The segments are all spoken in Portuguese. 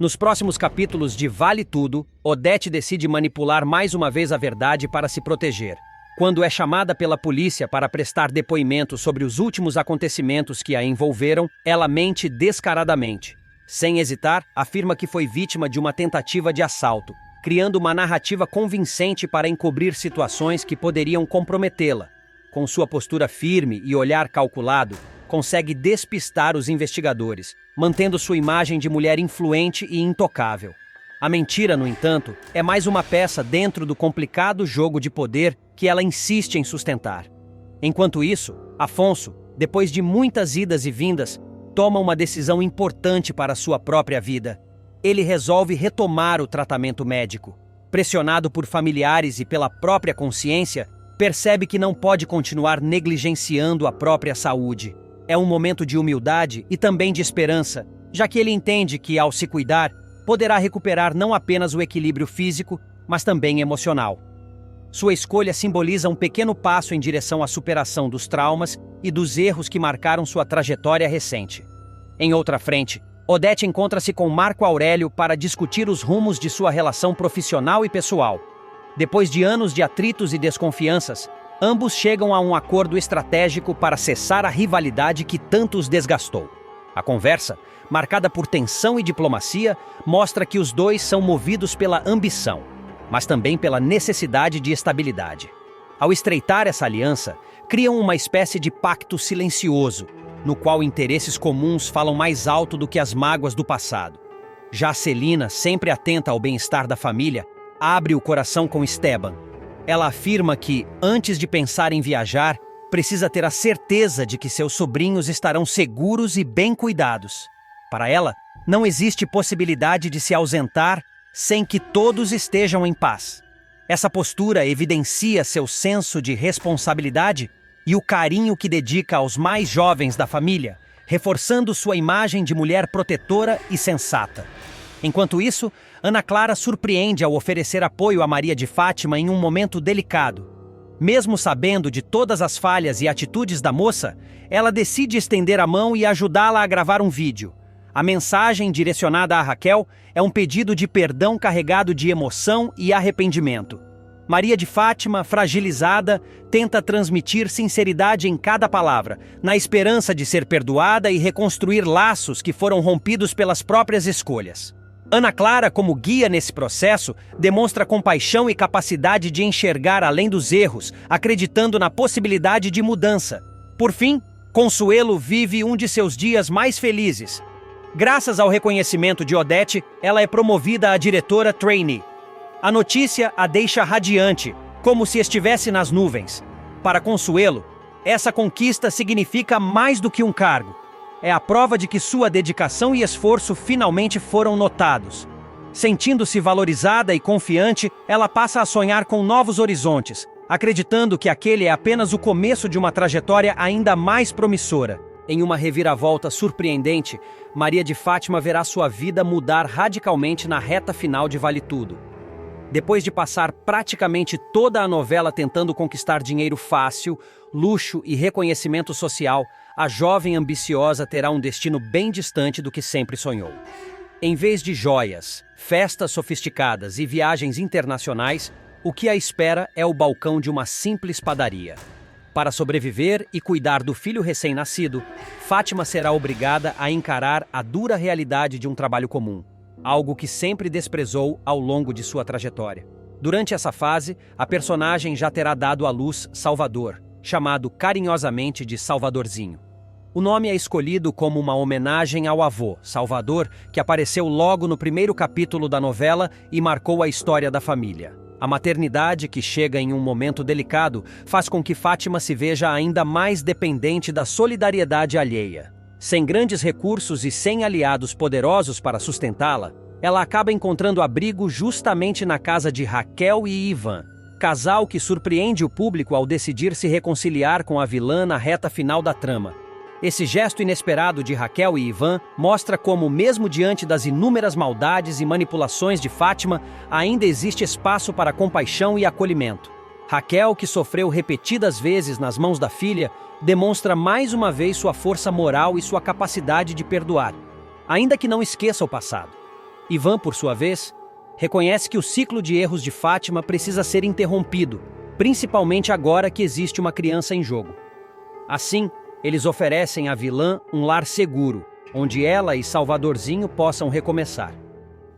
Nos próximos capítulos de Vale Tudo, Odete decide manipular mais uma vez a verdade para se proteger. Quando é chamada pela polícia para prestar depoimento sobre os últimos acontecimentos que a envolveram, ela mente descaradamente. Sem hesitar, afirma que foi vítima de uma tentativa de assalto, criando uma narrativa convincente para encobrir situações que poderiam comprometê-la. Com sua postura firme e olhar calculado, consegue despistar os investigadores, mantendo sua imagem de mulher influente e intocável. A mentira, no entanto, é mais uma peça dentro do complicado jogo de poder que ela insiste em sustentar. Enquanto isso, Afonso, depois de muitas idas e vindas, toma uma decisão importante para sua própria vida. Ele resolve retomar o tratamento médico. Pressionado por familiares e pela própria consciência, percebe que não pode continuar negligenciando a própria saúde. É um momento de humildade e também de esperança, já que ele entende que, ao se cuidar, poderá recuperar não apenas o equilíbrio físico, mas também emocional. Sua escolha simboliza um pequeno passo em direção à superação dos traumas e dos erros que marcaram sua trajetória recente. Em outra frente, Odete encontra-se com Marco Aurélio para discutir os rumos de sua relação profissional e pessoal. Depois de anos de atritos e desconfianças, ambos chegam a um acordo estratégico para cessar a rivalidade que tanto os desgastou. A conversa, marcada por tensão e diplomacia, mostra que os dois são movidos pela ambição, mas também pela necessidade de estabilidade. Ao estreitar essa aliança, criam uma espécie de pacto silencioso, no qual interesses comuns falam mais alto do que as mágoas do passado. Já Celina, sempre atenta ao bem-estar da família, abre o coração com Esteban. Ela afirma que, antes de pensar em viajar, precisa ter a certeza de que seus sobrinhos estarão seguros e bem cuidados. Para ela, não existe possibilidade de se ausentar sem que todos estejam em paz. Essa postura evidencia seu senso de responsabilidade e o carinho que dedica aos mais jovens da família, reforçando sua imagem de mulher protetora e sensata. Enquanto isso, Ana Clara surpreende ao oferecer apoio a Maria de Fátima em um momento delicado. Mesmo sabendo de todas as falhas e atitudes da moça, ela decide estender a mão e ajudá-la a gravar um vídeo. A mensagem direcionada a Raquel é um pedido de perdão carregado de emoção e arrependimento. Maria de Fátima, fragilizada, tenta transmitir sinceridade em cada palavra, na esperança de ser perdoada e reconstruir laços que foram rompidos pelas próprias escolhas. Ana Clara, como guia nesse processo, demonstra compaixão e capacidade de enxergar além dos erros, acreditando na possibilidade de mudança. Por fim, Consuelo vive um de seus dias mais felizes. Graças ao reconhecimento de Odete, ela é promovida a diretora trainee. A notícia a deixa radiante, como se estivesse nas nuvens. Para Consuelo, essa conquista significa mais do que um cargo. É a prova de que sua dedicação e esforço finalmente foram notados. Sentindo-se valorizada e confiante, ela passa a sonhar com novos horizontes, acreditando que aquele é apenas o começo de uma trajetória ainda mais promissora. Em uma reviravolta surpreendente, Maria de Fátima verá sua vida mudar radicalmente na reta final de Vale Tudo. Depois de passar praticamente toda a novela tentando conquistar dinheiro fácil, luxo e reconhecimento social, a jovem ambiciosa terá um destino bem distante do que sempre sonhou. Em vez de joias, festas sofisticadas e viagens internacionais, o que a espera é o balcão de uma simples padaria. Para sobreviver e cuidar do filho recém-nascido, Fátima será obrigada a encarar a dura realidade de um trabalho comum, algo que sempre desprezou ao longo de sua trajetória. Durante essa fase, a personagem já terá dado à luz Salvador, chamado carinhosamente de Salvadorzinho. O nome é escolhido como uma homenagem ao avô, Salvador, que apareceu logo no primeiro capítulo da novela e marcou a história da família. A maternidade, que chega em um momento delicado, faz com que Fátima se veja ainda mais dependente da solidariedade alheia. Sem grandes recursos e sem aliados poderosos para sustentá-la, ela acaba encontrando abrigo justamente na casa de Raquel e Ivan, casal que surpreende o público ao decidir se reconciliar com a vilã na reta final da trama. Esse gesto inesperado de Raquel e Ivan mostra como, mesmo diante das inúmeras maldades e manipulações de Fátima, ainda existe espaço para compaixão e acolhimento. Raquel, que sofreu repetidas vezes nas mãos da filha, demonstra mais uma vez sua força moral e sua capacidade de perdoar, ainda que não esqueça o passado. Ivan, por sua vez, reconhece que o ciclo de erros de Fátima precisa ser interrompido, principalmente agora que existe uma criança em jogo. Assim, eles oferecem à vilã um lar seguro, onde ela e Salvadorzinho possam recomeçar.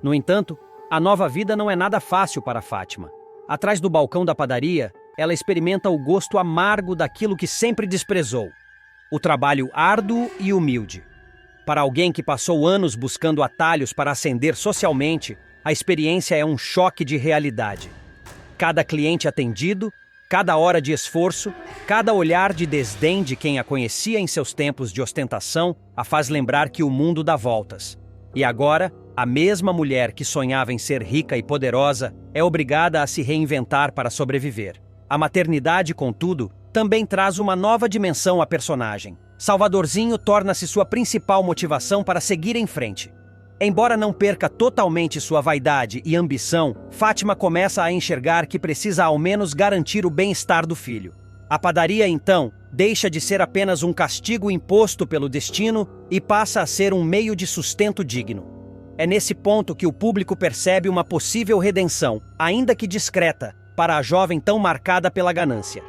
No entanto, a nova vida não é nada fácil para Fátima. Atrás do balcão da padaria, ela experimenta o gosto amargo daquilo que sempre desprezou: o trabalho árduo e humilde. Para alguém que passou anos buscando atalhos para ascender socialmente, a experiência é um choque de realidade. Cada cliente atendido, cada hora de esforço, cada olhar de desdém de quem a conhecia em seus tempos de ostentação a faz lembrar que o mundo dá voltas. E agora, a mesma mulher que sonhava em ser rica e poderosa é obrigada a se reinventar para sobreviver. A maternidade, contudo, também traz uma nova dimensão à personagem. Salvadorzinho torna-se sua principal motivação para seguir em frente. Embora não perca totalmente sua vaidade e ambição, Fátima começa a enxergar que precisa ao menos garantir o bem-estar do filho. A padaria, então, deixa de ser apenas um castigo imposto pelo destino e passa a ser um meio de sustento digno. É nesse ponto que o público percebe uma possível redenção, ainda que discreta, para a jovem tão marcada pela ganância.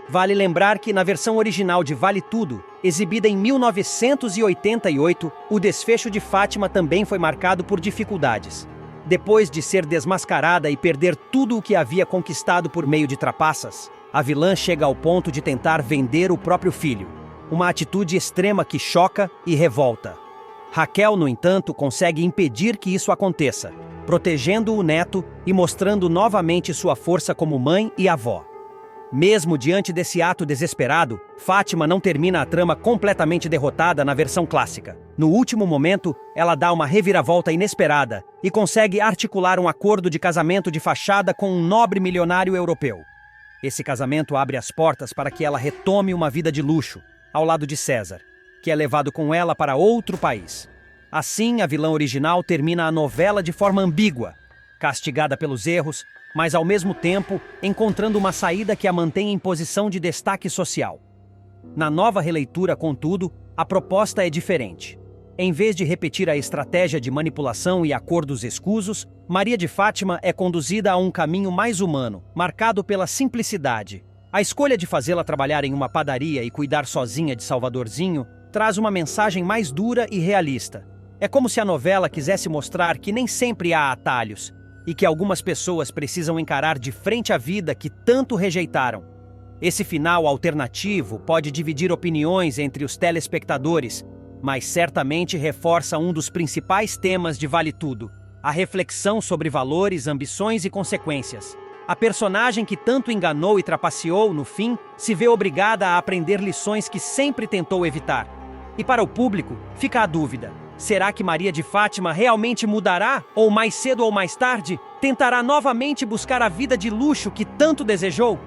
Vale lembrar que, na versão original de Vale Tudo, exibida em 1988, o desfecho de Fátima também foi marcado por dificuldades. Depois de ser desmascarada e perder tudo o que havia conquistado por meio de trapaças, a vilã chega ao ponto de tentar vender o próprio filho, uma atitude extrema que choca e revolta. Raquel, no entanto, consegue impedir que isso aconteça, protegendo o neto e mostrando novamente sua força como mãe e avó. Mesmo diante desse ato desesperado, Fátima não termina a trama completamente derrotada na versão clássica. No último momento, ela dá uma reviravolta inesperada e consegue articular um acordo de casamento de fachada com um nobre milionário europeu. Esse casamento abre as portas para que ela retome uma vida de luxo, ao lado de César, que é levado com ela para outro país. Assim, a vilã original termina a novela de forma ambígua, castigada pelos erros, mas ao mesmo tempo encontrando uma saída que a mantém em posição de destaque social. Na nova releitura, contudo, a proposta é diferente. Em vez de repetir a estratégia de manipulação e acordos escusos, Maria de Fátima é conduzida a um caminho mais humano, marcado pela simplicidade. A escolha de fazê-la trabalhar em uma padaria e cuidar sozinha de Salvadorzinho traz uma mensagem mais dura e realista. É como se a novela quisesse mostrar que nem sempre há atalhos, e que algumas pessoas precisam encarar de frente a vida que tanto rejeitaram. Esse final alternativo pode dividir opiniões entre os telespectadores, mas certamente reforça um dos principais temas de Vale Tudo: a reflexão sobre valores, ambições e consequências. A personagem que tanto enganou e trapaceou, no fim, se vê obrigada a aprender lições que sempre tentou evitar. E para o público, fica a dúvida: será que Maria de Fátima realmente mudará? Ou mais cedo ou mais tarde, tentará novamente buscar a vida de luxo que tanto desejou?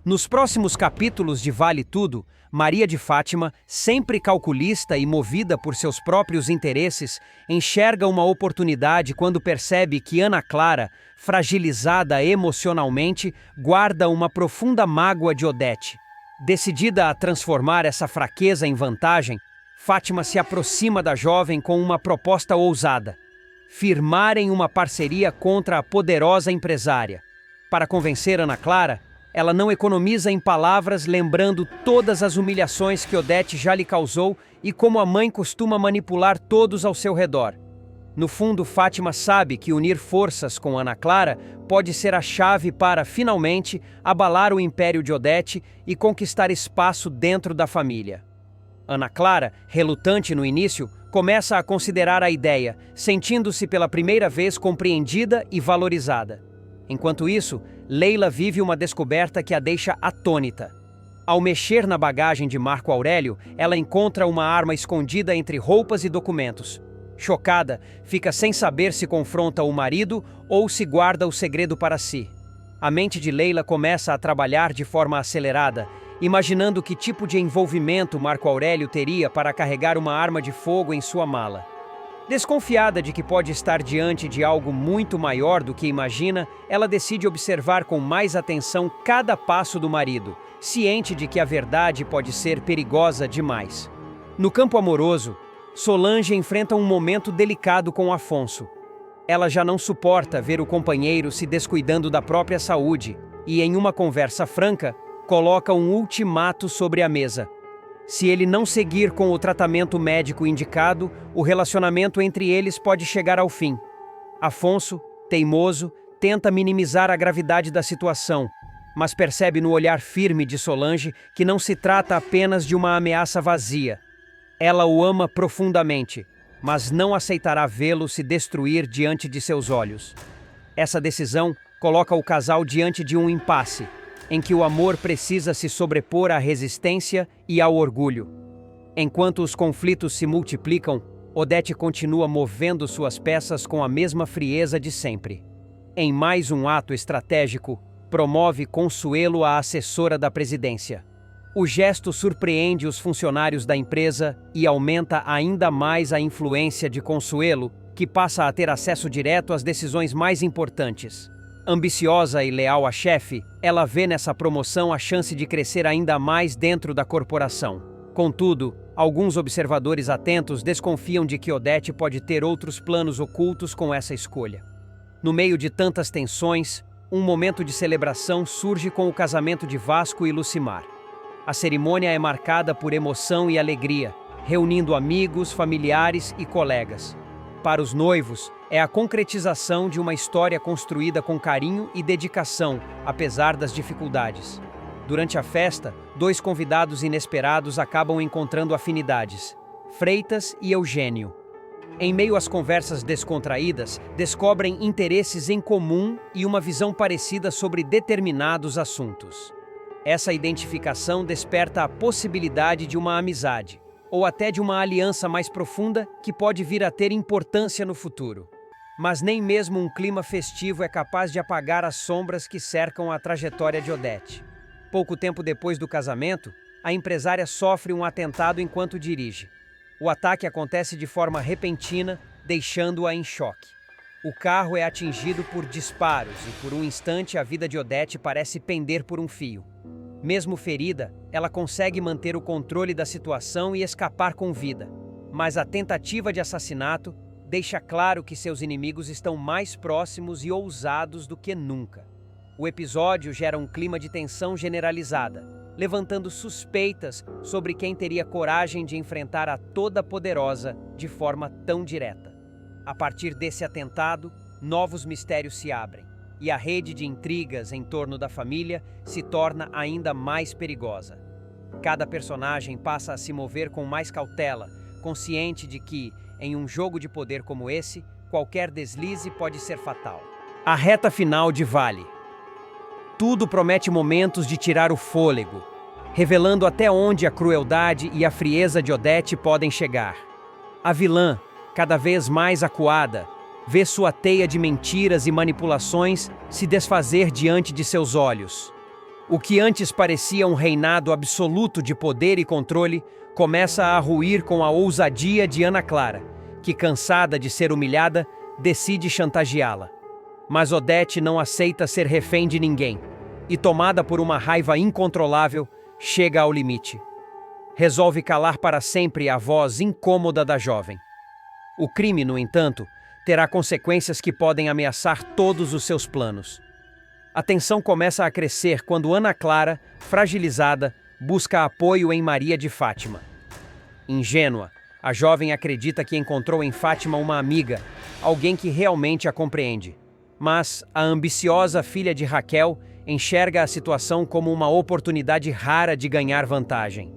Nos próximos capítulos de Vale Tudo, Maria de Fátima, sempre calculista e movida por seus próprios interesses, enxerga uma oportunidade quando percebe que Ana Clara, fragilizada emocionalmente, guarda uma profunda mágoa de Odete. Decidida a transformar essa fraqueza em vantagem, Fátima se aproxima da jovem com uma proposta ousada: firmarem uma parceria contra a poderosa empresária. Para convencer Ana Clara, ela não economiza em palavras, lembrando todas as humilhações que Odete já lhe causou e como a mãe costuma manipular todos ao seu redor. No fundo, Fátima sabe que unir forças com Ana Clara pode ser a chave para, finalmente, abalar o império de Odete e conquistar espaço dentro da família. Ana Clara, relutante no início, começa a considerar a ideia, sentindo-se pela primeira vez compreendida e valorizada. Enquanto isso, Leila vive uma descoberta que a deixa atônita. Ao mexer na bagagem de Marco Aurélio, ela encontra uma arma escondida entre roupas e documentos. Chocada, fica sem saber se confronta o marido ou se guarda o segredo para si. A mente de Leila começa a trabalhar de forma acelerada, imaginando que tipo de envolvimento Marco Aurélio teria para carregar uma arma de fogo em sua mala. Desconfiada de que pode estar diante de algo muito maior do que imagina, ela decide observar com mais atenção cada passo do marido, ciente de que a verdade pode ser perigosa demais. No campo amoroso, Solange enfrenta um momento delicado com Afonso. Ela já não suporta ver o companheiro se descuidando da própria saúde e, em uma conversa franca, coloca um ultimato sobre a mesa. Se ele não seguir com o tratamento médico indicado, o relacionamento entre eles pode chegar ao fim. Afonso, teimoso, tenta minimizar a gravidade da situação, mas percebe no olhar firme de Solange que não se trata apenas de uma ameaça vazia. Ela o ama profundamente, mas não aceitará vê-lo se destruir diante de seus olhos. Essa decisão coloca o casal diante de um impasse, em que o amor precisa se sobrepor à resistência e ao orgulho. Enquanto os conflitos se multiplicam, Odete continua movendo suas peças com a mesma frieza de sempre. Em mais um ato estratégico, promove Consuelo à assessora da presidência. O gesto surpreende os funcionários da empresa e aumenta ainda mais a influência de Consuelo, que passa a ter acesso direto às decisões mais importantes. Ambiciosa e leal à chefe, ela vê nessa promoção a chance de crescer ainda mais dentro da corporação. Contudo, alguns observadores atentos desconfiam de que Odete pode ter outros planos ocultos com essa escolha. No meio de tantas tensões, um momento de celebração surge com o casamento de Vasco e Lucimar. A cerimônia é marcada por emoção e alegria, reunindo amigos, familiares e colegas. Para os noivos, é a concretização de uma história construída com carinho e dedicação, apesar das dificuldades. Durante a festa, dois convidados inesperados acabam encontrando afinidades: Freitas e Eugênio. Em meio às conversas descontraídas, descobrem interesses em comum e uma visão parecida sobre determinados assuntos. Essa identificação desperta a possibilidade de uma amizade, ou até de uma aliança mais profunda que pode vir a ter importância no futuro. Mas nem mesmo um clima festivo é capaz de apagar as sombras que cercam a trajetória de Odete. Pouco tempo depois do casamento, a empresária sofre um atentado enquanto dirige. O ataque acontece de forma repentina, deixando-a em choque. O carro é atingido por disparos e, por um instante, a vida de Odete parece pender por um fio. Mesmo ferida, ela consegue manter o controle da situação e escapar com vida. Mas a tentativa de assassinato deixa claro que seus inimigos estão mais próximos e ousados do que nunca. O episódio gera um clima de tensão generalizada, levantando suspeitas sobre quem teria coragem de enfrentar a Toda-Poderosa de forma tão direta. A partir desse atentado, novos mistérios se abrem, e a rede de intrigas em torno da família se torna ainda mais perigosa. Cada personagem passa a se mover com mais cautela, consciente de que, em um jogo de poder como esse, qualquer deslize pode ser fatal. A reta final de Vale. Tudo promete momentos de tirar o fôlego, revelando até onde a crueldade e a frieza de Odete podem chegar. A vilã, cada vez mais acuada, vê sua teia de mentiras e manipulações se desfazer diante de seus olhos. O que antes parecia um reinado absoluto de poder e controle começa a ruir com a ousadia de Ana Clara, que, cansada de ser humilhada, decide chantageá-la. Mas Odete não aceita ser refém de ninguém e, tomada por uma raiva incontrolável, chega ao limite. Resolve calar para sempre a voz incômoda da jovem. O crime, no entanto, terá consequências que podem ameaçar todos os seus planos. A tensão começa a crescer quando Ana Clara, fragilizada, busca apoio em Maria de Fátima. Ingênua, a jovem acredita que encontrou em Fátima uma amiga, alguém que realmente a compreende. Mas a ambiciosa filha de Raquel enxerga a situação como uma oportunidade rara de ganhar vantagem.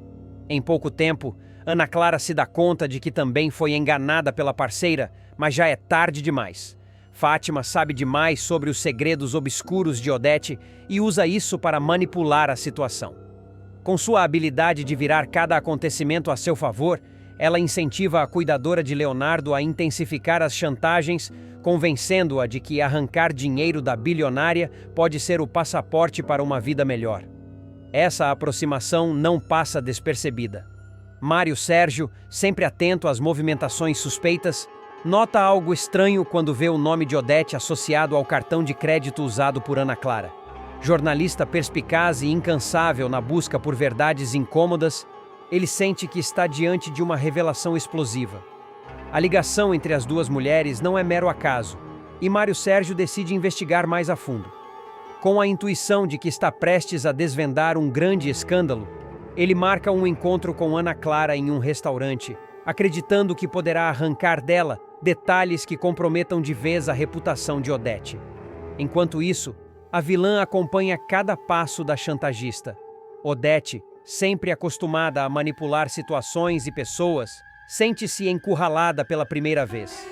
Em pouco tempo, Ana Clara se dá conta de que também foi enganada pela parceira, mas já é tarde demais. Fátima sabe demais sobre os segredos obscuros de Odete e usa isso para manipular a situação. Com sua habilidade de virar cada acontecimento a seu favor, ela incentiva a cuidadora de Leonardo a intensificar as chantagens, convencendo-a de que arrancar dinheiro da bilionária pode ser o passaporte para uma vida melhor. Essa aproximação não passa despercebida. Mário Sérgio, sempre atento às movimentações suspeitas, nota algo estranho quando vê o nome de Odete associado ao cartão de crédito usado por Ana Clara. Jornalista perspicaz e incansável na busca por verdades incômodas, ele sente que está diante de uma revelação explosiva. A ligação entre as duas mulheres não é mero acaso, e Mário Sérgio decide investigar mais a fundo. Com a intuição de que está prestes a desvendar um grande escândalo, ele marca um encontro com Ana Clara em um restaurante, acreditando que poderá arrancar dela detalhes que comprometam de vez a reputação de Odete. Enquanto isso, a vilã acompanha cada passo da chantagista. Odete, sempre acostumada a manipular situações e pessoas, sente-se encurralada pela primeira vez.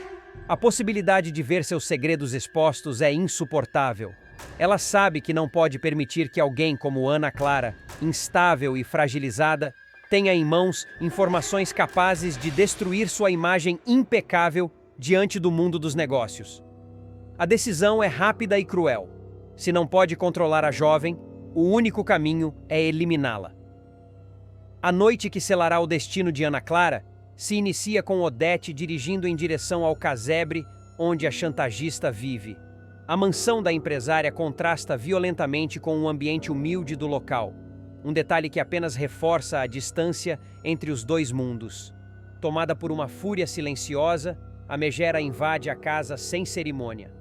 A possibilidade de ver seus segredos expostos é insuportável. Ela sabe que não pode permitir que alguém como Ana Clara, instável e fragilizada, tenha em mãos informações capazes de destruir sua imagem impecável diante do mundo dos negócios. A decisão é rápida e cruel. Se não pode controlar a jovem, o único caminho é eliminá-la. A noite que selará o destino de Ana Clara se inicia com Odete dirigindo em direção ao casebre onde a chantagista vive. A mansão da empresária contrasta violentamente com o ambiente humilde do local, um detalhe que apenas reforça a distância entre os dois mundos. Tomada por uma fúria silenciosa, a megera invade a casa sem cerimônia.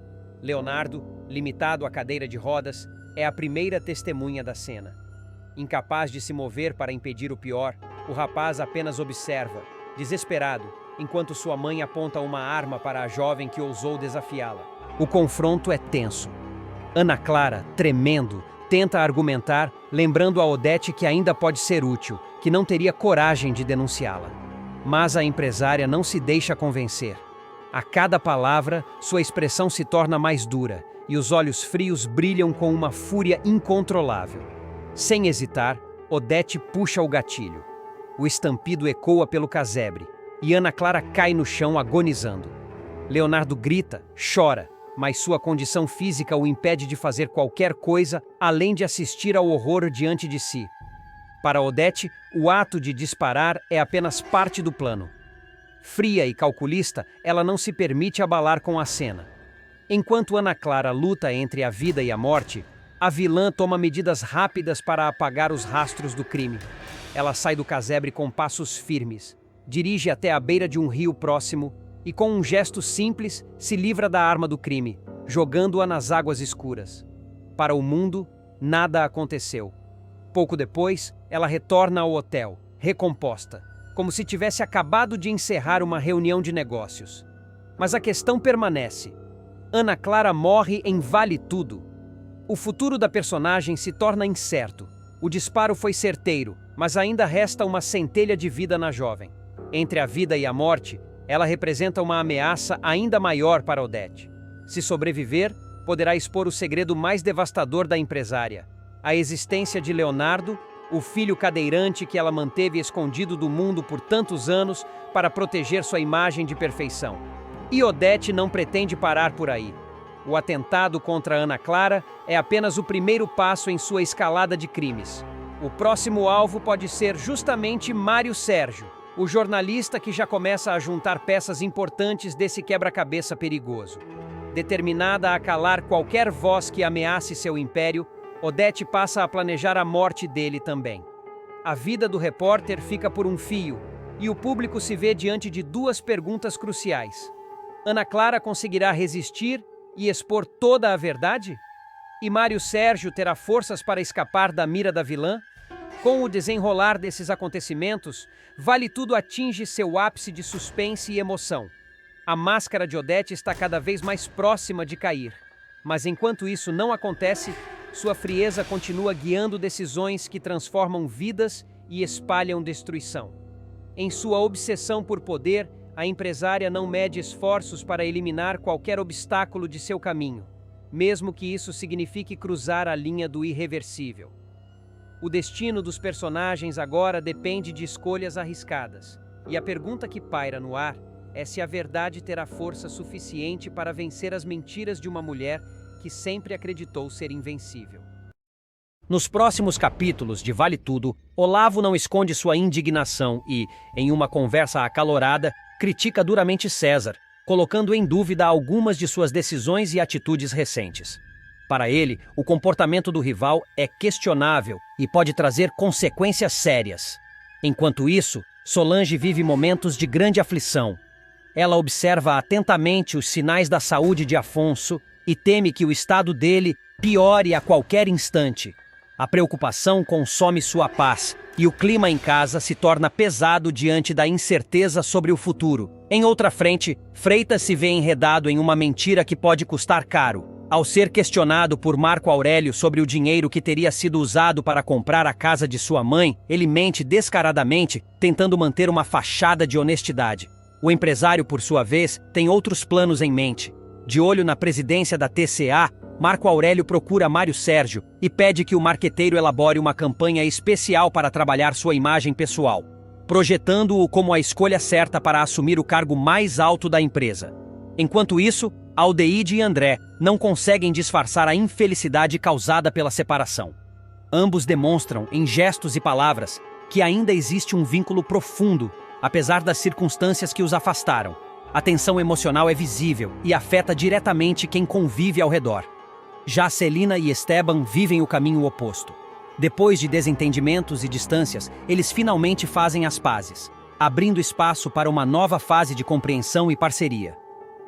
Leonardo, limitado à cadeira de rodas, é a primeira testemunha da cena. Incapaz de se mover para impedir o pior, o rapaz apenas observa, desesperado, enquanto sua mãe aponta uma arma para a jovem que ousou desafiá-la. O confronto é tenso. Ana Clara, tremendo, tenta argumentar, lembrando a Odete que ainda pode ser útil, que não teria coragem de denunciá-la. Mas a empresária não se deixa convencer. A cada palavra, sua expressão se torna mais dura e os olhos frios brilham com uma fúria incontrolável. Sem hesitar, Odete puxa o gatilho. O estampido ecoa pelo casebre e Ana Clara cai no chão agonizando. Leonardo grita, chora, mas sua condição física o impede de fazer qualquer coisa além de assistir ao horror diante de si. Para Odete, o ato de disparar é apenas parte do plano. Fria e calculista, ela não se permite abalar com a cena. Enquanto Ana Clara luta entre a vida e a morte, a vilã toma medidas rápidas para apagar os rastros do crime. Ela sai do casebre com passos firmes, dirige até a beira de um rio próximo e, com um gesto simples, se livra da arma do crime, jogando-a nas águas escuras. Para o mundo, nada aconteceu. Pouco depois, ela retorna ao hotel, recomposta, como se tivesse acabado de encerrar uma reunião de negócios. Mas a questão permanece. Ana Clara morre em Vale Tudo. O futuro da personagem se torna incerto. O disparo foi certeiro, mas ainda resta uma centelha de vida na jovem. Entre a vida e a morte, ela representa uma ameaça ainda maior para Odete. Se sobreviver, poderá expor o segredo mais devastador da empresária: a existência de Leonardo, o filho cadeirante que ela manteve escondido do mundo por tantos anos para proteger sua imagem de perfeição. E Odete não pretende parar por aí. O atentado contra Ana Clara é apenas o primeiro passo em sua escalada de crimes. O próximo alvo pode ser justamente Mário Sérgio, o jornalista que já começa a juntar peças importantes desse quebra-cabeça perigoso. Determinada a calar qualquer voz que ameace seu império, Odete passa a planejar a morte dele também. A vida do repórter fica por um fio, e o público se vê diante de duas perguntas cruciais. Ana Clara conseguirá resistir e expor toda a verdade? E Mário Sérgio terá forças para escapar da mira da vilã? Com o desenrolar desses acontecimentos, Vale Tudo atinge seu ápice de suspense e emoção. A máscara de Odete está cada vez mais próxima de cair. Mas enquanto isso não acontece, sua frieza continua guiando decisões que transformam vidas e espalham destruição. Em sua obsessão por poder, a empresária não mede esforços para eliminar qualquer obstáculo de seu caminho, mesmo que isso signifique cruzar a linha do irreversível. O destino dos personagens agora depende de escolhas arriscadas, e a pergunta que paira no ar é se a verdade terá força suficiente para vencer as mentiras de uma mulher que sempre acreditou ser invencível. Nos próximos capítulos de Vale Tudo, Olavo não esconde sua indignação e, em uma conversa acalorada, critica duramente César, colocando em dúvida algumas de suas decisões e atitudes recentes. Para ele, o comportamento do rival é questionável e pode trazer consequências sérias. Enquanto isso, Solange vive momentos de grande aflição. ela observa atentamente os sinais da saúde de Afonso e teme que o estado dele piore a qualquer instante. A preocupação consome sua paz e o clima em casa se torna pesado diante da incerteza sobre o futuro. Em outra frente, Freitas se vê enredado em uma mentira que pode custar caro. Ao ser questionado por Marco Aurélio sobre o dinheiro que teria sido usado para comprar a casa de sua mãe, ele mente descaradamente, tentando manter uma fachada de honestidade. O empresário, por sua vez, tem outros planos em mente. De olho na presidência da TCA, Marco Aurélio procura Mário Sérgio e pede que o marqueteiro elabore uma campanha especial para trabalhar sua imagem pessoal, projetando-o como a escolha certa para assumir o cargo mais alto da empresa. Enquanto isso, Aldeide e André não conseguem disfarçar a infelicidade causada pela separação. Ambos demonstram, em gestos e palavras, que ainda existe um vínculo profundo, apesar das circunstâncias que os afastaram. A tensão emocional é visível e afeta diretamente quem convive ao redor. Já Celina e Esteban vivem o caminho oposto. Depois de desentendimentos e distâncias, eles finalmente fazem as pazes, abrindo espaço para uma nova fase de compreensão e parceria.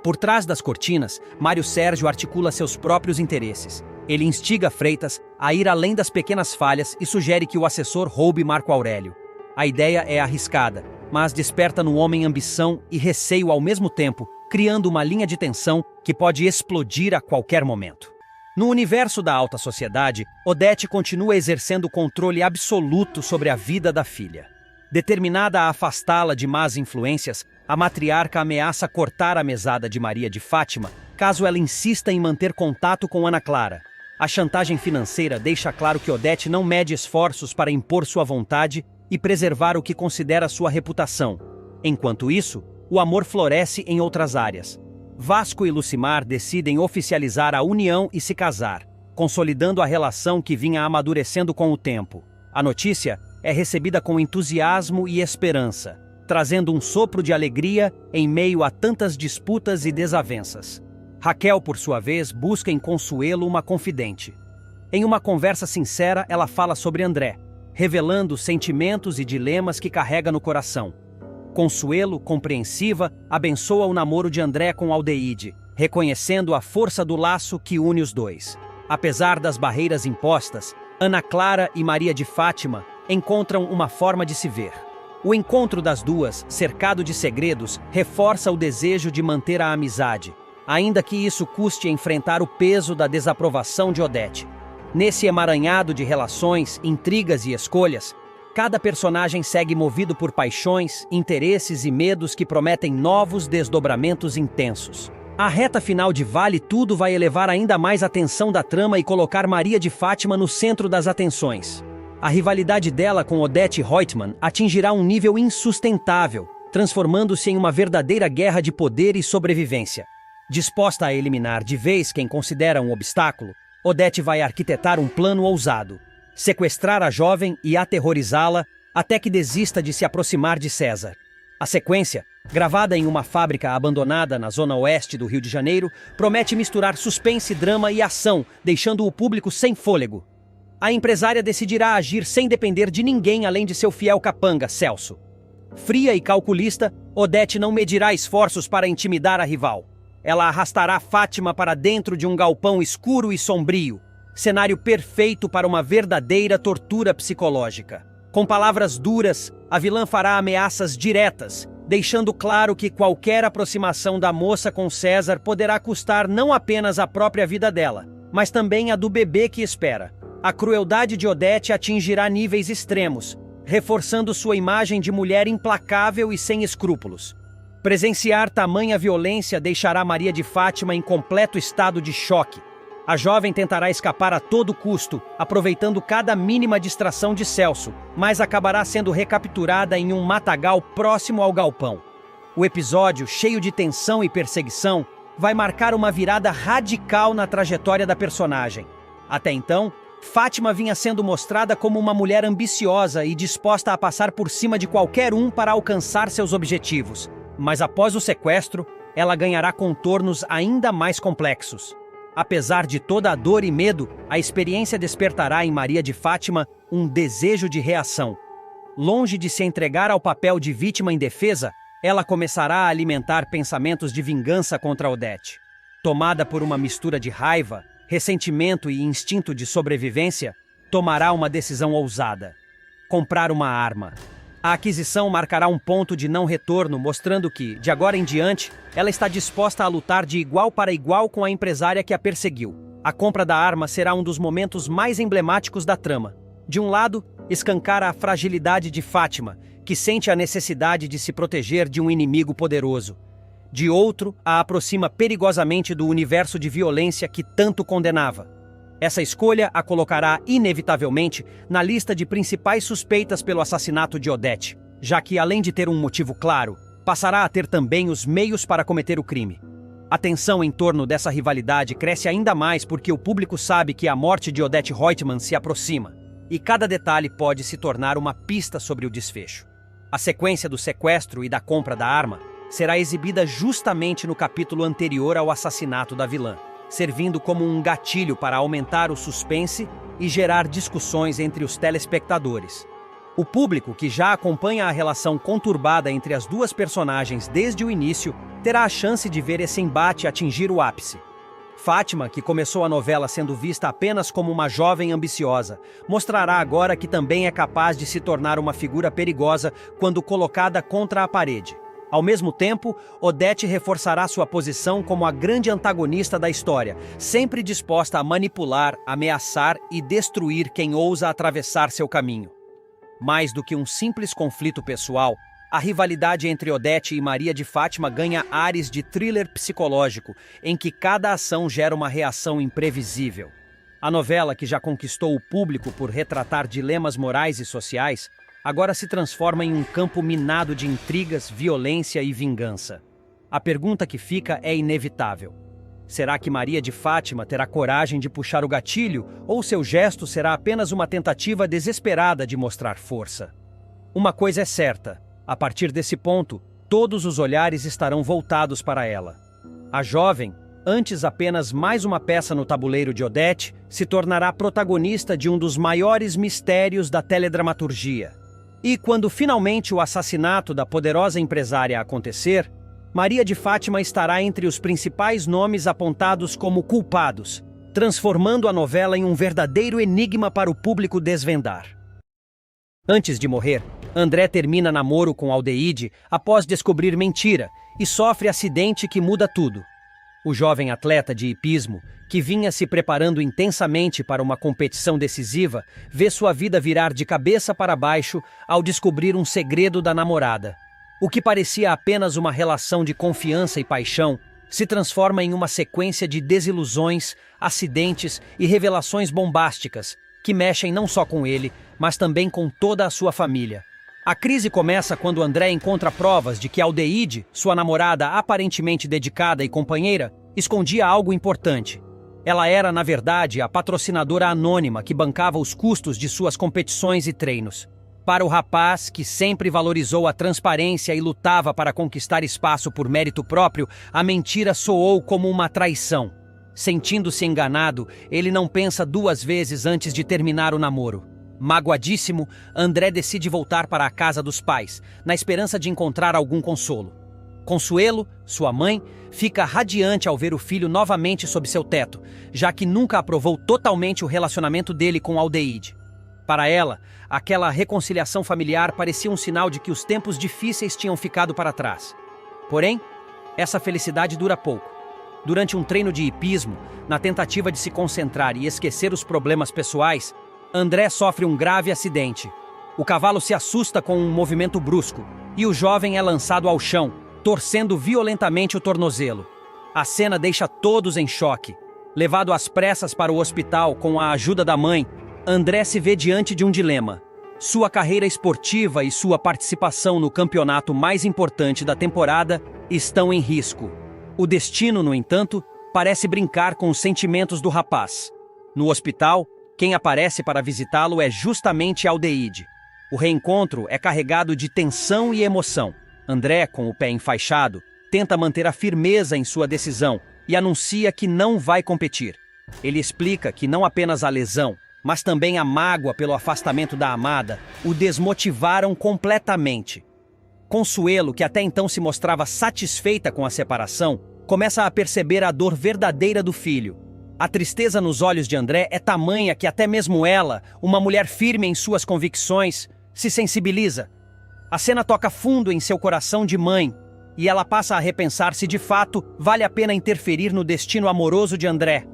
Por trás das cortinas, Mário Sérgio articula seus próprios interesses. Ele instiga Freitas a ir além das pequenas falhas e sugere que o assessor roube Marco Aurélio. A ideia é arriscada, mas desperta no homem ambição e receio ao mesmo tempo, criando uma linha de tensão que pode explodir a qualquer momento. No universo da alta sociedade, Odete continua exercendo controle absoluto sobre a vida da filha. Determinada a afastá-la de más influências, a matriarca ameaça cortar a mesada de Maria de Fátima caso ela insista em manter contato com Ana Clara. A chantagem financeira deixa claro que Odete não mede esforços para impor sua vontade e preservar o que considera sua reputação. Enquanto isso, o amor floresce em outras áreas. Vasco e Lucimar decidem oficializar a união e se casar, consolidando a relação que vinha amadurecendo com o tempo. A notícia é recebida com entusiasmo e esperança, trazendo um sopro de alegria em meio a tantas disputas e desavenças. Raquel, por sua vez, busca em Consuelo uma confidente. Em uma conversa sincera, ela fala sobre André, revelando sentimentos e dilemas que carrega no coração. Consuelo, compreensiva, abençoa o namoro de André com Aldeide, reconhecendo a força do laço que une os dois. Apesar das barreiras impostas, Ana Clara e Maria de Fátima encontram uma forma de se ver. O encontro das duas, cercado de segredos, reforça o desejo de manter a amizade, ainda que isso custe enfrentar o peso da desaprovação de Odete. Nesse emaranhado de relações, intrigas e escolhas, cada personagem segue movido por paixões, interesses e medos que prometem novos desdobramentos intensos. A reta final de Vale Tudo vai elevar ainda mais a tensão da trama e colocar Maria de Fátima no centro das atenções. A rivalidade dela com Odete Reutemann atingirá um nível insustentável, transformando-se em uma verdadeira guerra de poder e sobrevivência. Disposta a eliminar de vez quem considera um obstáculo, Odete vai arquitetar um plano ousado: sequestrar a jovem e aterrorizá-la até que desista de se aproximar de César. A sequência, gravada em uma fábrica abandonada na zona oeste do Rio de Janeiro, promete misturar suspense, drama e ação, deixando o público sem fôlego. A empresária decidirá agir sem depender de ninguém além de seu fiel capanga, Celso. Fria e calculista, Odete não medirá esforços para intimidar a rival. Ela arrastará Fátima para dentro de um galpão escuro e sombrio, cenário perfeito para uma verdadeira tortura psicológica. Com palavras duras, a vilã fará ameaças diretas, deixando claro que qualquer aproximação da moça com César poderá custar não apenas a própria vida dela, mas também a do bebê que espera. A crueldade de Odete atingirá níveis extremos, reforçando sua imagem de mulher implacável e sem escrúpulos. Presenciar tamanha violência deixará Maria de Fátima em completo estado de choque. A jovem tentará escapar a todo custo, aproveitando cada mínima distração de Celso, mas acabará sendo recapturada em um matagal próximo ao galpão. O episódio, cheio de tensão e perseguição, vai marcar uma virada radical na trajetória da personagem. Até então, Fátima vinha sendo mostrada como uma mulher ambiciosa e disposta a passar por cima de qualquer um para alcançar seus objetivos. Mas após o sequestro, ela ganhará contornos ainda mais complexos. Apesar de toda a dor e medo, a experiência despertará em Maria de Fátima um desejo de reação. Longe de se entregar ao papel de vítima indefesa, ela começará a alimentar pensamentos de vingança contra Odete. Tomada por uma mistura de raiva, ressentimento e instinto de sobrevivência, tomará uma decisão ousada: comprar uma arma. A aquisição marcará um ponto de não retorno, mostrando que, de agora em diante, ela está disposta a lutar de igual para igual com a empresária que a perseguiu. A compra da arma será um dos momentos mais emblemáticos da trama. De um lado, escancara a fragilidade de Fátima, que sente a necessidade de se proteger de um inimigo poderoso. De outro, a aproxima perigosamente do universo de violência que tanto condenava. Essa escolha a colocará, inevitavelmente, na lista de principais suspeitas pelo assassinato de Odete, já que, além de ter um motivo claro, passará a ter também os meios para cometer o crime. A tensão em torno dessa rivalidade cresce ainda mais porque o público sabe que a morte de Odete Reutemann se aproxima, e cada detalhe pode se tornar uma pista sobre o desfecho. A sequência do sequestro e da compra da arma será exibida justamente no capítulo anterior ao assassinato da vilã, servindo como um gatilho para aumentar o suspense e gerar discussões entre os telespectadores. O público, que já acompanha a relação conturbada entre as duas personagens desde o início, terá a chance de ver esse embate atingir o ápice. Fátima, que começou a novela sendo vista apenas como uma jovem ambiciosa, mostrará agora que também é capaz de se tornar uma figura perigosa quando colocada contra a parede. Ao mesmo tempo, Odete reforçará sua posição como a grande antagonista da história, sempre disposta a manipular, ameaçar e destruir quem ousa atravessar seu caminho. Mais do que um simples conflito pessoal, a rivalidade entre Odete e Maria de Fátima ganha ares de thriller psicológico, em que cada ação gera uma reação imprevisível. A novela, que já conquistou o público por retratar dilemas morais e sociais, agora se transforma em um campo minado de intrigas, violência e vingança. A pergunta que fica é inevitável. Será que Maria de Fátima terá coragem de puxar o gatilho, ou seu gesto será apenas uma tentativa desesperada de mostrar força? Uma coisa é certa: a partir desse ponto, todos os olhares estarão voltados para ela. A jovem, antes apenas mais uma peça no tabuleiro de Odete, se tornará protagonista de um dos maiores mistérios da teledramaturgia. E quando finalmente o assassinato da poderosa empresária acontecer, Maria de Fátima estará entre os principais nomes apontados como culpados, transformando a novela em um verdadeiro enigma para o público desvendar. Antes de morrer, André termina namoro com Aldeide após descobrir mentira e sofre acidente que muda tudo. O jovem atleta de hipismo, que vinha se preparando intensamente para uma competição decisiva, vê sua vida virar de cabeça para baixo ao descobrir um segredo da namorada. O que parecia apenas uma relação de confiança e paixão se transforma em uma sequência de desilusões, acidentes e revelações bombásticas que mexem não só com ele, mas também com toda a sua família. A crise começa quando André encontra provas de que Aldeide, sua namorada aparentemente dedicada e companheira, escondia algo importante. Ela era, na verdade, a patrocinadora anônima que bancava os custos de suas competições e treinos. Para o rapaz, que sempre valorizou a transparência e lutava para conquistar espaço por mérito próprio, a mentira soou como uma traição. Sentindo-se enganado, ele não pensa duas vezes antes de terminar o namoro. Magoadíssimo, André decide voltar para a casa dos pais, na esperança de encontrar algum consolo. Consuelo, sua mãe, fica radiante ao ver o filho novamente sob seu teto, já que nunca aprovou totalmente o relacionamento dele com Aldeide. Para ela, aquela reconciliação familiar parecia um sinal de que os tempos difíceis tinham ficado para trás. Porém, essa felicidade dura pouco. Durante um treino de hipismo, na tentativa de se concentrar e esquecer os problemas pessoais, André sofre um grave acidente. O cavalo se assusta com um movimento brusco e o jovem é lançado ao chão, torcendo violentamente o tornozelo. A cena deixa todos em choque. Levado às pressas para o hospital com a ajuda da mãe, André se vê diante de um dilema. Sua carreira esportiva e sua participação no campeonato mais importante da temporada estão em risco. O destino, no entanto, parece brincar com os sentimentos do rapaz. No hospital, quem aparece para visitá-lo é justamente Aldeide. O reencontro é carregado de tensão e emoção. André, com o pé enfaixado, tenta manter a firmeza em sua decisão e anuncia que não vai competir. Ele explica que não apenas a lesão, mas também a mágoa pelo afastamento da amada o desmotivaram completamente. Consuelo, que até então se mostrava satisfeita com a separação, começa a perceber a dor verdadeira do filho. A tristeza nos olhos de André é tamanha que até mesmo ela, uma mulher firme em suas convicções, se sensibiliza. A cena toca fundo em seu coração de mãe, e ela passa a repensar se de fato vale a pena interferir no destino amoroso de André.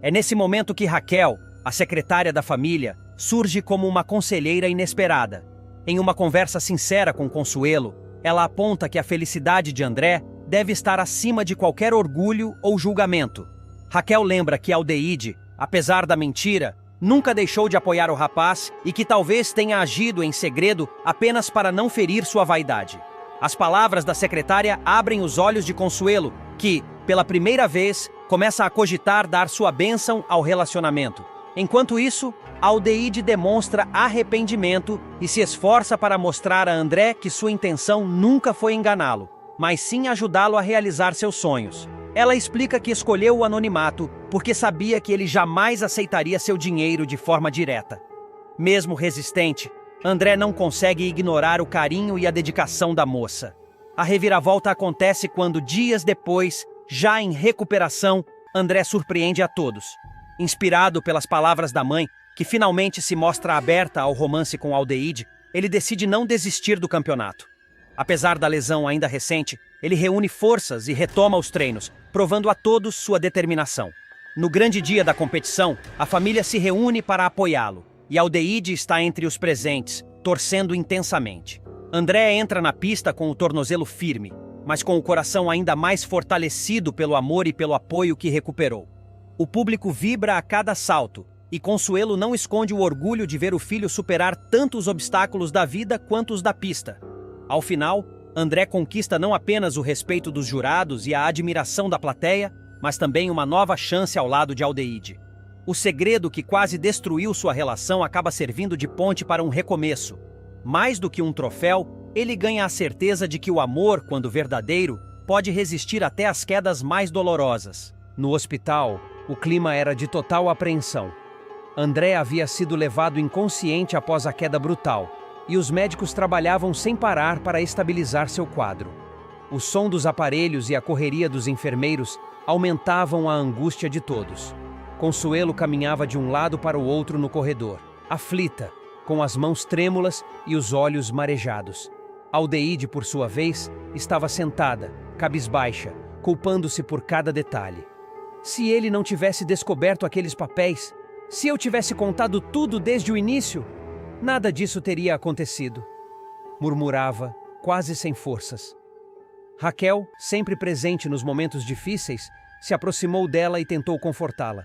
É nesse momento que Raquel, a secretária da família, surge como uma conselheira inesperada. Em uma conversa sincera com Consuelo, ela aponta que a felicidade de André deve estar acima de qualquer orgulho ou julgamento. Raquel lembra que Aldeide, apesar da mentira, nunca deixou de apoiar o rapaz e que talvez tenha agido em segredo apenas para não ferir sua vaidade. As palavras da secretária abrem os olhos de Consuelo, que, pela primeira vez, começa a cogitar dar sua bênção ao relacionamento. Enquanto isso, Aldeide demonstra arrependimento e se esforça para mostrar a André que sua intenção nunca foi enganá-lo, mas sim ajudá-lo a realizar seus sonhos. Ela explica que escolheu o anonimato porque sabia que ele jamais aceitaria seu dinheiro de forma direta. Mesmo resistente, André não consegue ignorar o carinho e a dedicação da moça. A reviravolta acontece quando, dias depois, já em recuperação, André surpreende a todos. Inspirado pelas palavras da mãe, que finalmente se mostra aberta ao romance com Aldeide, ele decide não desistir do campeonato. Apesar da lesão ainda recente, ele reúne forças e retoma os treinos, provando a todos sua determinação. No grande dia da competição, a família se reúne para apoiá-lo, e Aldeide está entre os presentes, torcendo intensamente. André entra na pista com o tornozelo firme, mas com o coração ainda mais fortalecido pelo amor e pelo apoio que recuperou. O público vibra a cada salto, e Consuelo não esconde o orgulho de ver o filho superar tanto os obstáculos da vida quanto os da pista. Ao final, André conquista não apenas o respeito dos jurados e a admiração da plateia, mas também uma nova chance ao lado de Aldeide. O segredo que quase destruiu sua relação acaba servindo de ponte para um recomeço. Mais do que um troféu, ele ganha a certeza de que o amor, quando verdadeiro, pode resistir até às quedas mais dolorosas. No hospital, o clima era de total apreensão. André havia sido levado inconsciente após a queda brutal, e os médicos trabalhavam sem parar para estabilizar seu quadro. O som dos aparelhos e a correria dos enfermeiros aumentavam a angústia de todos. Consuelo caminhava de um lado para o outro no corredor, aflita, com as mãos trêmulas e os olhos marejados. Aldeide, por sua vez, estava sentada, cabisbaixa, culpando-se por cada detalhe. Se ele não tivesse descoberto aqueles papéis, se eu tivesse contado tudo desde o início, nada disso teria acontecido, murmurava, quase sem forças. Raquel, sempre presente nos momentos difíceis, se aproximou dela e tentou confortá-la.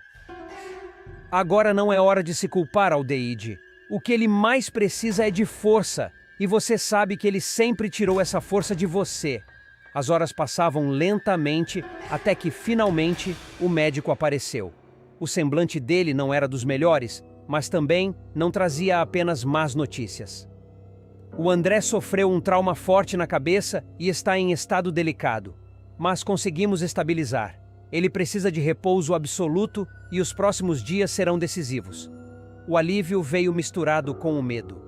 Agora não é hora de se culpar, Aldeide. O que ele mais precisa é de força, e você sabe que ele sempre tirou essa força de você. As horas passavam lentamente até que, finalmente, o médico apareceu. O semblante dele não era dos melhores, mas também não trazia apenas más notícias. O André sofreu um trauma forte na cabeça e está em estado delicado, mas conseguimos estabilizar. Ele precisa de repouso absoluto e os próximos dias serão decisivos. O alívio veio misturado com o medo.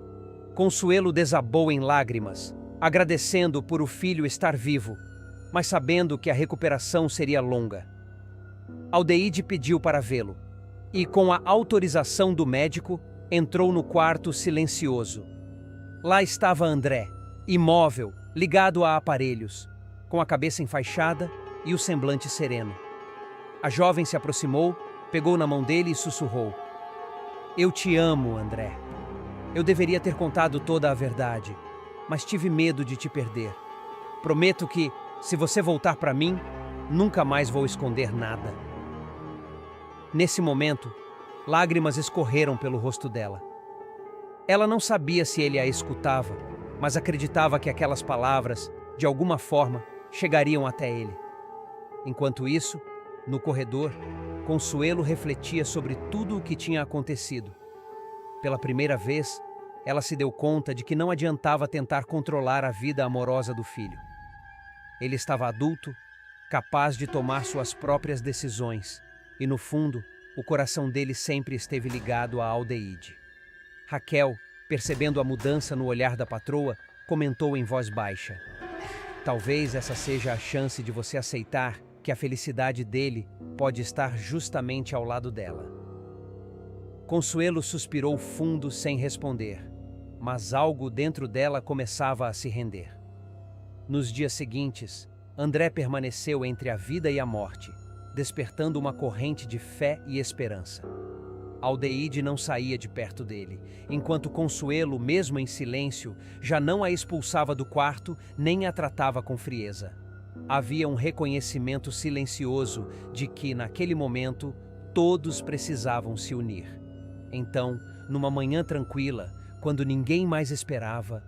Consuelo desabou em lágrimas, agradecendo por o filho estar vivo, mas sabendo que a recuperação seria longa. Aldeide pediu para vê-lo, e com a autorização do médico, entrou no quarto silencioso. Lá estava André, imóvel, ligado a aparelhos, com a cabeça enfaixada e o semblante sereno. A jovem se aproximou, pegou na mão dele e sussurrou: "Eu te amo, André. Eu deveria ter contado toda a verdade, mas tive medo de te perder. Prometo que, se você voltar para mim, nunca mais vou esconder nada." Nesse momento, lágrimas escorreram pelo rosto dela. Ela não sabia se ele a escutava, mas acreditava que aquelas palavras, de alguma forma, chegariam até ele. Enquanto isso, no corredor, Consuelo refletia sobre tudo o que tinha acontecido. Pela primeira vez, ela se deu conta de que não adiantava tentar controlar a vida amorosa do filho. Ele estava adulto, capaz de tomar suas próprias decisões, e no fundo, o coração dele sempre esteve ligado a Aldeide. Raquel, percebendo a mudança no olhar da patroa, comentou em voz baixa. Talvez essa seja a chance de você aceitar que a felicidade dele pode estar justamente ao lado dela. Consuelo suspirou fundo sem responder, mas algo dentro dela começava a se render. Nos dias seguintes, André permaneceu entre a vida e a morte, despertando uma corrente de fé e esperança. Aldeide não saía de perto dele, enquanto Consuelo, mesmo em silêncio, já não a expulsava do quarto nem a tratava com frieza. Havia um reconhecimento silencioso de que, naquele momento, todos precisavam se unir. Então, numa manhã tranquila, quando ninguém mais esperava,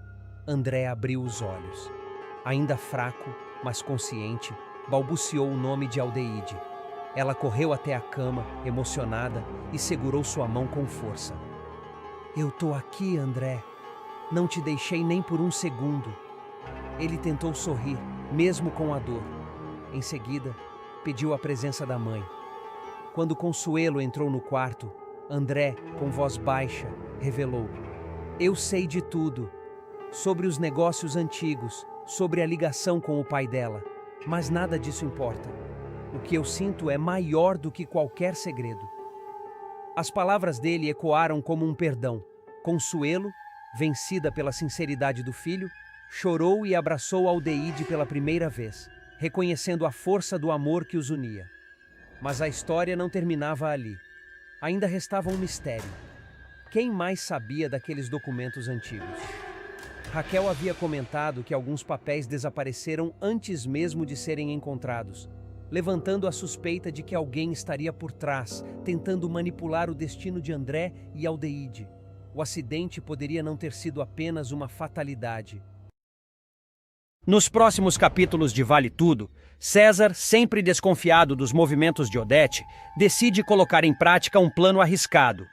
André abriu os olhos. Ainda fraco, mas consciente, balbuciou o nome de Aldeide. Ela correu até a cama, emocionada, e segurou sua mão com força. Eu tô aqui, André. Não te deixei nem por um segundo. Ele tentou sorrir, mesmo com a dor. Em seguida, pediu a presença da mãe. Quando Consuelo entrou no quarto, André, com voz baixa, revelou: Eu sei de tudo. Sobre os negócios antigos, sobre a ligação com o pai dela. Mas nada disso importa. O que eu sinto é maior do que qualquer segredo. As palavras dele ecoaram como um perdão. Consuelo, vencida pela sinceridade do filho, chorou e abraçou Aldeide pela primeira vez, reconhecendo a força do amor que os unia. Mas a história não terminava ali. Ainda restava um mistério. Quem mais sabia daqueles documentos antigos? Raquel havia comentado que alguns papéis desapareceram antes mesmo de serem encontrados, levantando a suspeita de que alguém estaria por trás, tentando manipular o destino de André e Aldeide. O acidente poderia não ter sido apenas uma fatalidade. Nos próximos capítulos de Vale Tudo, César, sempre desconfiado dos movimentos de Odete, decide colocar em prática um plano arriscado.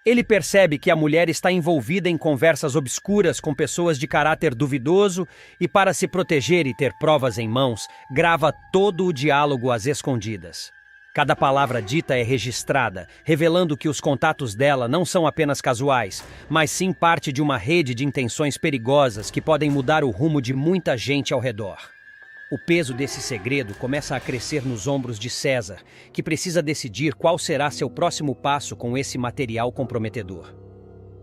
Ele percebe que a mulher está envolvida em conversas obscuras com pessoas de caráter duvidoso e, para se proteger e ter provas em mãos, grava todo o diálogo às escondidas. Cada palavra dita é registrada, revelando que os contatos dela não são apenas casuais, mas sim parte de uma rede de intenções perigosas que podem mudar o rumo de muita gente ao redor. O peso desse segredo começa a crescer nos ombros de César, que precisa decidir qual será seu próximo passo com esse material comprometedor.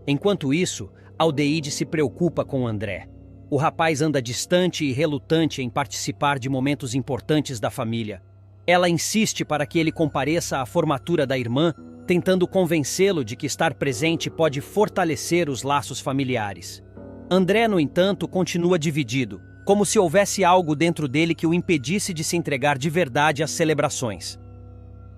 Enquanto isso, Aldeide se preocupa com André. O rapaz anda distante e relutante em participar de momentos importantes da família. Ela insiste para que ele compareça à formatura da irmã, tentando convencê-lo de que estar presente pode fortalecer os laços familiares. André, no entanto, continua dividido, como se houvesse algo dentro dele que o impedisse de se entregar de verdade às celebrações.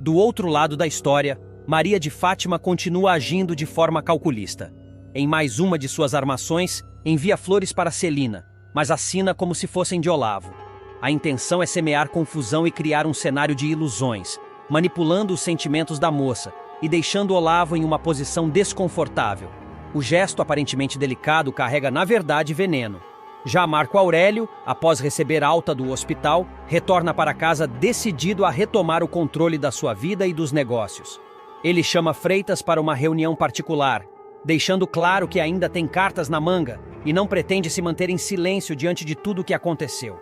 Do outro lado da história, Maria de Fátima continua agindo de forma calculista. Em mais uma de suas armações, envia flores para Celina, mas assina como se fossem de Olavo. A intenção é semear confusão e criar um cenário de ilusões, manipulando os sentimentos da moça e deixando Olavo em uma posição desconfortável. O gesto aparentemente delicado carrega, na verdade, veneno. Já Marco Aurélio, após receber alta do hospital, retorna para casa decidido a retomar o controle da sua vida e dos negócios. Ele chama Freitas para uma reunião particular, deixando claro que ainda tem cartas na manga e não pretende se manter em silêncio diante de tudo o que aconteceu.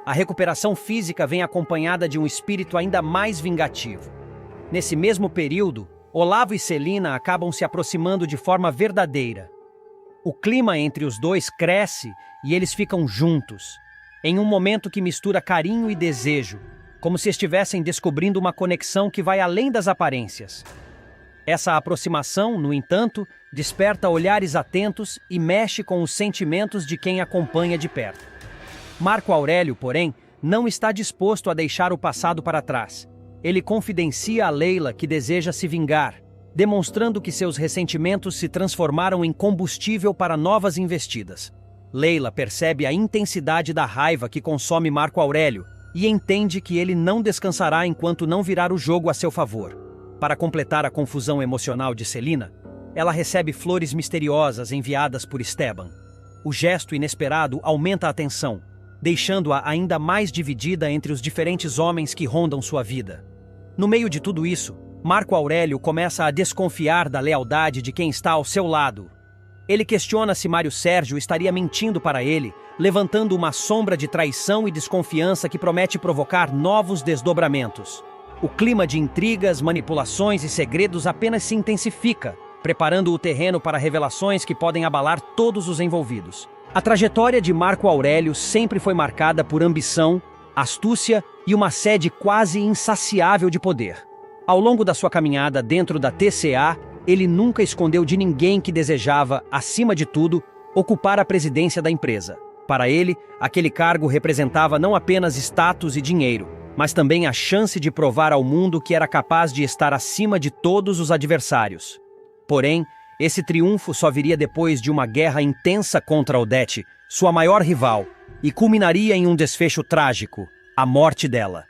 A recuperação física vem acompanhada de um espírito ainda mais vingativo. Nesse mesmo período, Olavo e Celina acabam se aproximando de forma verdadeira. O clima entre os dois cresce e eles ficam juntos, em um momento que mistura carinho e desejo, como se estivessem descobrindo uma conexão que vai além das aparências. Essa aproximação, no entanto, desperta olhares atentos e mexe com os sentimentos de quem acompanha de perto. Marco Aurélio, porém, não está disposto a deixar o passado para trás. Ele confidencia a Leila que deseja se vingar, demonstrando que seus ressentimentos se transformaram em combustível para novas investidas. Leila percebe a intensidade da raiva que consome Marco Aurélio e entende que ele não descansará enquanto não virar o jogo a seu favor. Para completar a confusão emocional de Celina, ela recebe flores misteriosas enviadas por Esteban. O gesto inesperado aumenta a tensão, deixando-a ainda mais dividida entre os diferentes homens que rondam sua vida. No meio de tudo isso, Marco Aurélio começa a desconfiar da lealdade de quem está ao seu lado. Ele questiona se Mário Sérgio estaria mentindo para ele, levantando uma sombra de traição e desconfiança que promete provocar novos desdobramentos. O clima de intrigas, manipulações e segredos apenas se intensifica, preparando o terreno para revelações que podem abalar todos os envolvidos. A trajetória de Marco Aurélio sempre foi marcada por ambição, astúcia e uma sede quase insaciável de poder. Ao longo da sua caminhada dentro da TCA, ele nunca escondeu de ninguém que desejava, acima de tudo, ocupar a presidência da empresa. Para ele, aquele cargo representava não apenas status e dinheiro, mas também a chance de provar ao mundo que era capaz de estar acima de todos os adversários. Porém, esse triunfo só viria depois de uma guerra intensa contra Odete, sua maior rival, e culminaria em um desfecho trágico, a morte dela.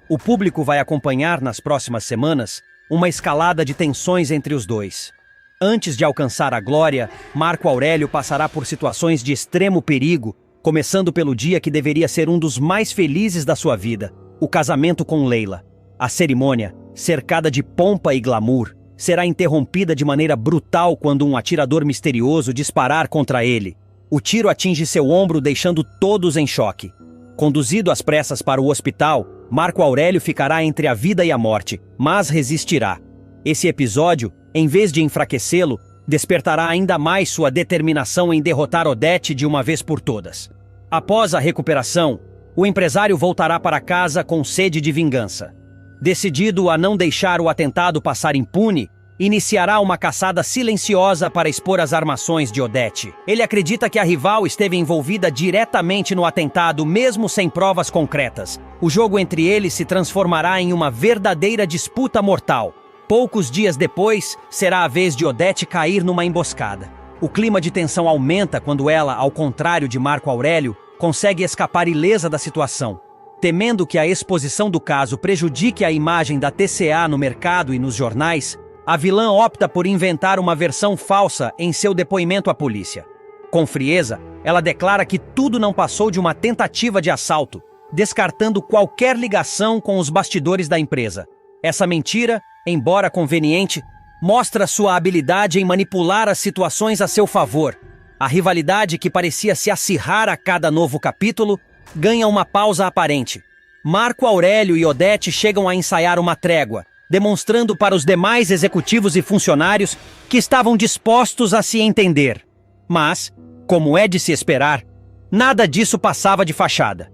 O público vai acompanhar nas próximas semanas uma escalada de tensões entre os dois. Antes de alcançar a glória, Marco Aurélio passará por situações de extremo perigo, começando pelo dia que deveria ser um dos mais felizes da sua vida, o casamento com Leila. A cerimônia, cercada de pompa e glamour, será interrompida de maneira brutal quando um atirador misterioso disparar contra ele. O tiro atinge seu ombro, deixando todos em choque. Conduzido às pressas para o hospital, Marco Aurélio ficará entre a vida e a morte, mas resistirá. Esse episódio, em vez de enfraquecê-lo, despertará ainda mais sua determinação em derrotar Odete de uma vez por todas. Após a recuperação, o empresário voltará para casa com sede de vingança. Decidido a não deixar o atentado passar impune, iniciará uma caçada silenciosa para expor as armações de Odete. Ele acredita que a rival esteve envolvida diretamente no atentado, mesmo sem provas concretas. O jogo entre eles se transformará em uma verdadeira disputa mortal. Poucos dias depois, será a vez de Odete cair numa emboscada. O clima de tensão aumenta quando ela, ao contrário de Marco Aurélio, consegue escapar ilesa da situação. Temendo que a exposição do caso prejudique a imagem da TCA no mercado e nos jornais, a vilã opta por inventar uma versão falsa em seu depoimento à polícia. Com frieza, ela declara que tudo não passou de uma tentativa de assalto, descartando qualquer ligação com os bastidores da empresa. Essa mentira, embora conveniente, mostra sua habilidade em manipular as situações a seu favor. A rivalidade que parecia se acirrar a cada novo capítulo ganha uma pausa aparente. Marco Aurélio e Odete chegam a ensaiar uma trégua, demonstrando para os demais executivos e funcionários que estavam dispostos a se entender. Mas, como é de se esperar, nada disso passava de fachada.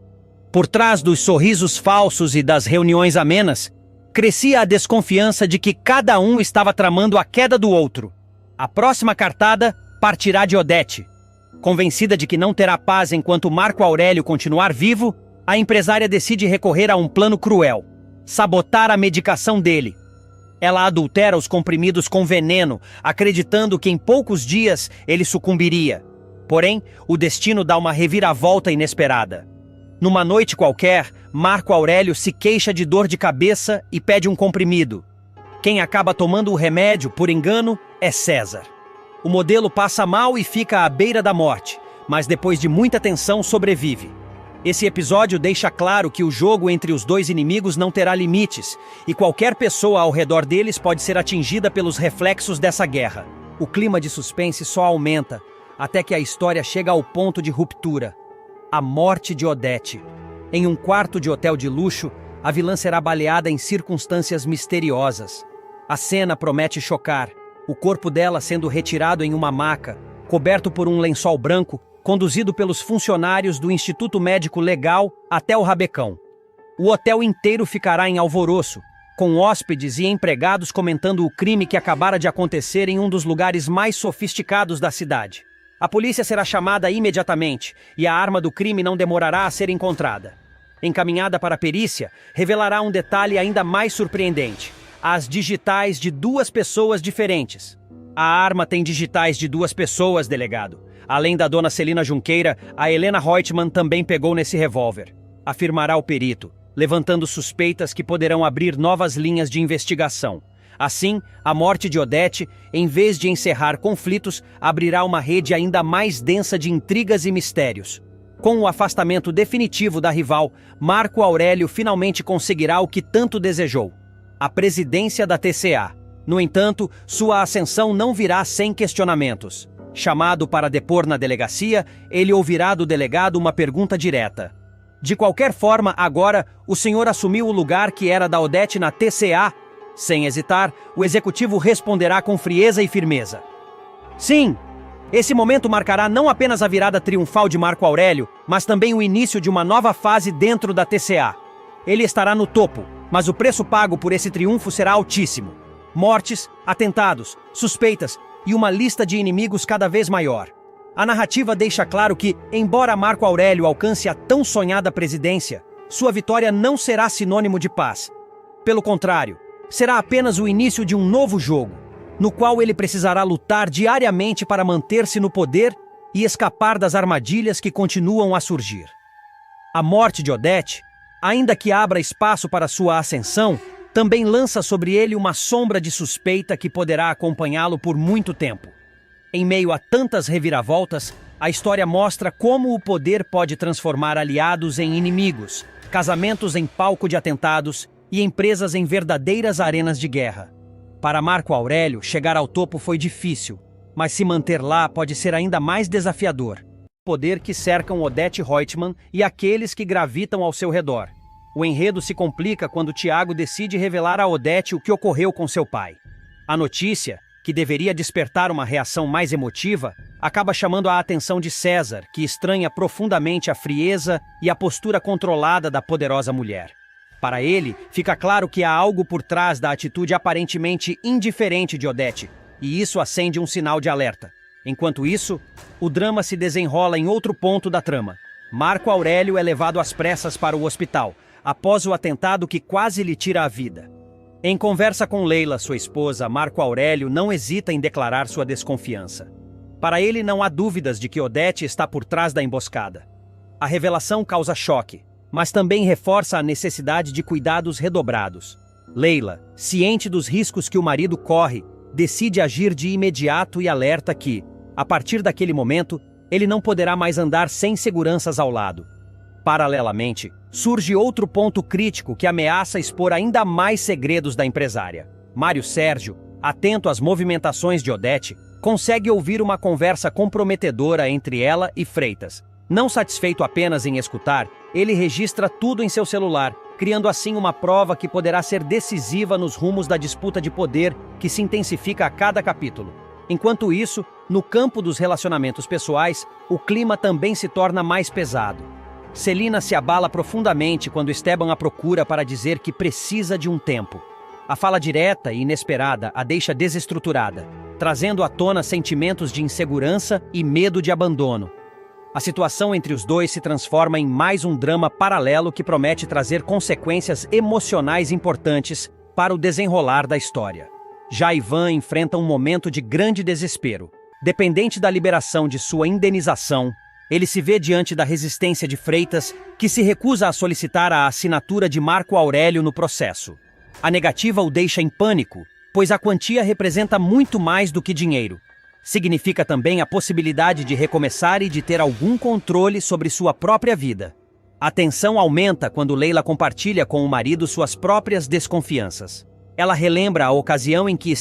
Por trás dos sorrisos falsos e das reuniões amenas, crescia a desconfiança de que cada um estava tramando a queda do outro. A próxima cartada partirá de Odete. Convencida de que não terá paz enquanto Marco Aurélio continuar vivo, a empresária decide recorrer a um plano cruel: sabotar a medicação dele. Ela adultera os comprimidos com veneno, acreditando que em poucos dias ele sucumbiria. Porém, o destino dá uma reviravolta inesperada. Numa noite qualquer, Marco Aurélio se queixa de dor de cabeça e pede um comprimido. Quem acaba tomando o remédio, por engano, é César. O modelo passa mal e fica à beira da morte, mas depois de muita tensão sobrevive. Esse episódio deixa claro que o jogo entre os dois inimigos não terá limites, e qualquer pessoa ao redor deles pode ser atingida pelos reflexos dessa guerra. O clima de suspense só aumenta, até que a história chega ao ponto de ruptura. A morte de Odete. Em um quarto de hotel de luxo, a vilã será baleada em circunstâncias misteriosas. A cena promete chocar. O corpo dela sendo retirado em uma maca, coberto por um lençol branco, conduzido pelos funcionários do Instituto Médico Legal até o Rabecão. O hotel inteiro ficará em alvoroço, com hóspedes e empregados comentando o crime que acabara de acontecer em um dos lugares mais sofisticados da cidade. A polícia será chamada imediatamente e a arma do crime não demorará a ser encontrada. Encaminhada para a perícia, revelará um detalhe ainda mais surpreendente: as digitais de duas pessoas diferentes. A arma tem digitais de duas pessoas, delegado. Além da dona Celina Junqueira, a Helena Reutemann também pegou nesse revólver, afirmará o perito, levantando suspeitas que poderão abrir novas linhas de investigação. Assim, a morte de Odete, em vez de encerrar conflitos, abrirá uma rede ainda mais densa de intrigas e mistérios. Com o afastamento definitivo da rival, Marco Aurélio finalmente conseguirá o que tanto desejou: a presidência da TCA. No entanto, sua ascensão não virá sem questionamentos. Chamado para depor na delegacia, ele ouvirá do delegado uma pergunta direta. De qualquer forma, agora, o senhor assumiu o lugar que era da Odete na TCA. Sem hesitar, o executivo responderá com frieza e firmeza. Sim, esse momento marcará não apenas a virada triunfal de Marco Aurélio, mas também o início de uma nova fase dentro da TCA. Ele estará no topo, mas o preço pago por esse triunfo será altíssimo. Mortes, atentados, suspeitas e uma lista de inimigos cada vez maior. A narrativa deixa claro que, embora Marco Aurélio alcance a tão sonhada presidência, sua vitória não será sinônimo de paz. Pelo contrário, será apenas o início de um novo jogo, no qual ele precisará lutar diariamente para manter-se no poder e escapar das armadilhas que continuam a surgir. A morte de Odete, ainda que abra espaço para sua ascensão, também lança sobre ele uma sombra de suspeita que poderá acompanhá-lo por muito tempo. Em meio a tantas reviravoltas, a história mostra como o poder pode transformar aliados em inimigos, casamentos em palco de atentados e empresas em verdadeiras arenas de guerra. Para Marco Aurélio, chegar ao topo foi difícil, mas se manter lá pode ser ainda mais desafiador. O poder que cercam Odete Reutemann e aqueles que gravitam ao seu redor. O enredo se complica quando Tiago decide revelar a Odete o que ocorreu com seu pai. A notícia, que deveria despertar uma reação mais emotiva, acaba chamando a atenção de César, que estranha profundamente a frieza e a postura controlada da poderosa mulher. Para ele, fica claro que há algo por trás da atitude aparentemente indiferente de Odete, e isso acende um sinal de alerta. Enquanto isso, o drama se desenrola em outro ponto da trama. Marco Aurélio é levado às pressas para o hospital, após o atentado que quase lhe tira a vida. Em conversa com Leila, sua esposa, Marco Aurélio não hesita em declarar sua desconfiança. Para ele não há dúvidas de que Odete está por trás da emboscada. A revelação causa choque, mas também reforça a necessidade de cuidados redobrados. Leila, ciente dos riscos que o marido corre, decide agir de imediato e alerta que, a partir daquele momento, ele não poderá mais andar sem seguranças ao lado. Paralelamente, surge outro ponto crítico que ameaça expor ainda mais segredos da empresária. Mário Sérgio, atento às movimentações de Odete, consegue ouvir uma conversa comprometedora entre ela e Freitas. Não satisfeito apenas em escutar, ele registra tudo em seu celular, criando assim uma prova que poderá ser decisiva nos rumos da disputa de poder que se intensifica a cada capítulo. Enquanto isso, no campo dos relacionamentos pessoais, o clima também se torna mais pesado. Celina se abala profundamente quando Esteban a procura para dizer que precisa de um tempo. A fala direta e inesperada a deixa desestruturada, trazendo à tona sentimentos de insegurança e medo de abandono. A situação entre os dois se transforma em mais um drama paralelo que promete trazer consequências emocionais importantes para o desenrolar da história. Já Ivan enfrenta um momento de grande desespero. Dependente da liberação de sua indenização, ele se vê diante da resistência de Freitas, que se recusa a solicitar a assinatura de Marco Aurélio no processo. A negativa o deixa em pânico, pois a quantia representa muito mais do que dinheiro. Significa também a possibilidade de recomeçar e de ter algum controle sobre sua própria vida. A tensão aumenta quando Leila compartilha com o marido suas próprias desconfianças. Ela relembra a ocasião em que